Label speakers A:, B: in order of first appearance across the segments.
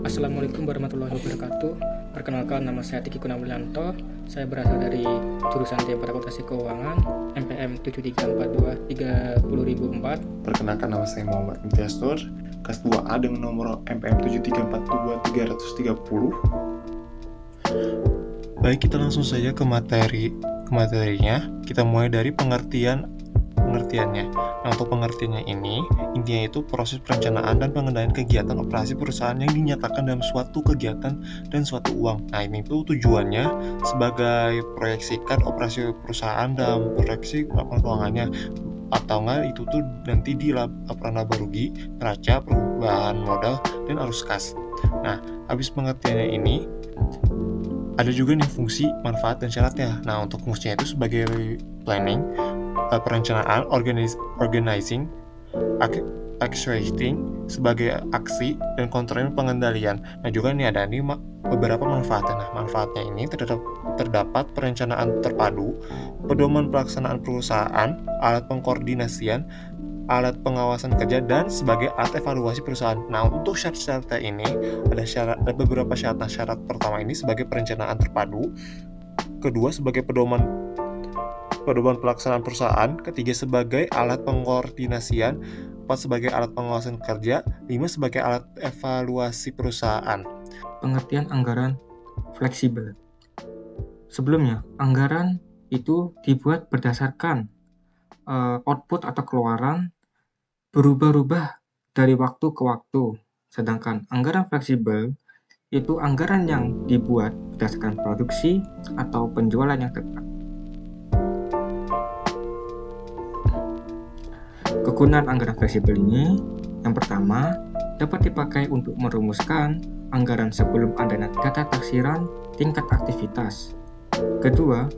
A: Assalamualaikum warahmatullahi wabarakatuh. Perkenalkan, nama saya Tiki Kunamulyanto. Saya berasal dari jurusan Teknik Akuntansi Keuangan, MPM 7342 30004.
B: Perkenalkan, nama saya Muhammad Imtiaz Nur, kelas 2A dengan nomor MPM 7342 330. Baik, kita langsung saja ke materinya. Kita mulai dari pengertiannya. Nah, untuk pengertiannya ini, intinya itu proses perencanaan dan pengendalian kegiatan operasi perusahaan yang dinyatakan dalam suatu kegiatan dan suatu uang. Nah, ini tuh tujuannya sebagai proyeksikan operasi perusahaan dalam proyeksi laporan keuangannya, atau enggak itu tuh nanti di laporan laba rugi, neraca, perubahan modal, dan arus kas. Nah, habis pengertiannya ini, ada juga nih fungsi, manfaat, dan syaratnya. Nah, untuk fungsinya itu sebagai planning, perencanaan, organizing, actuating, sebagai aksi, dan kontrol pengendalian. Nah, juga nih ada nih beberapa manfaatnya. Nah, manfaatnya ini terdapat perencanaan terpadu, pedoman pelaksanaan perusahaan, alat pengkoordinasian, alat pengawasan kerja, dan sebagai alat evaluasi perusahaan. Nah, untuk syarat-syaratnya ini ada beberapa syarat. Nah, syarat pertama ini sebagai perencanaan terpadu, kedua sebagai pedoman pelaksanaan perusahaan, ketiga sebagai alat pengkoordinasian, empat sebagai alat pengawasan kerja, 5 sebagai alat evaluasi perusahaan.
A: Pengertian anggaran fleksibel. Sebelumnya, anggaran itu dibuat berdasarkan output atau keluaran berubah-ubah dari waktu ke waktu. Sedangkan anggaran fleksibel itu anggaran yang dibuat berdasarkan produksi atau penjualan yang tetap. Kegunaan anggaran fleksibel ini, yang pertama, dapat dipakai untuk merumuskan anggaran sebelum adanya data taksiran tingkat aktivitas. Kedua,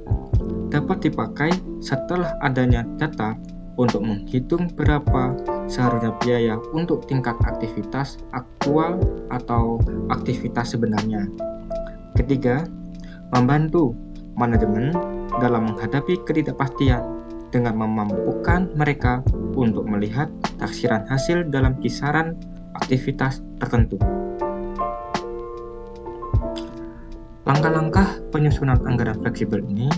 A: dapat dipakai setelah adanya data untuk menghitung berapa seharusnya biaya untuk tingkat aktivitas aktual atau aktivitas sebenarnya. Ketiga, membantu manajemen dalam menghadapi ketidakpastian dengan memampukan mereka untuk melihat taksiran hasil dalam kisaran aktivitas tertentu. Langkah-langkah penyusunan anggaran fleksibel ini,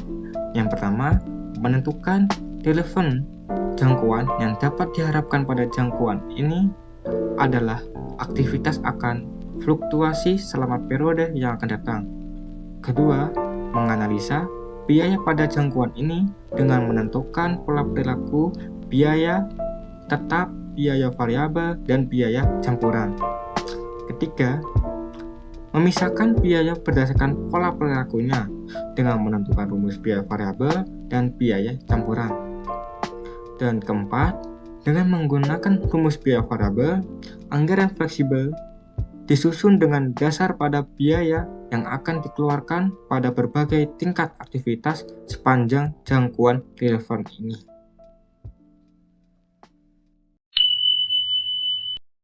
A: yang pertama, menentukan relevan jangkauan yang dapat diharapkan pada jangkauan ini adalah aktivitas akan fluktuasi selama periode yang akan datang. Kedua, menganalisa biaya pada jangkauan ini dengan menentukan pola perilaku biaya tetap, biaya variabel, dan biaya campuran. Ketiga, memisahkan biaya berdasarkan pola perilakunya dengan menentukan rumus biaya variabel dan biaya campuran. Dan keempat, dengan menggunakan rumus biaya variabel, anggaran fleksibel disusun dengan dasar pada biaya yang akan dikeluarkan pada berbagai tingkat aktivitas sepanjang jangkauan relevan ini.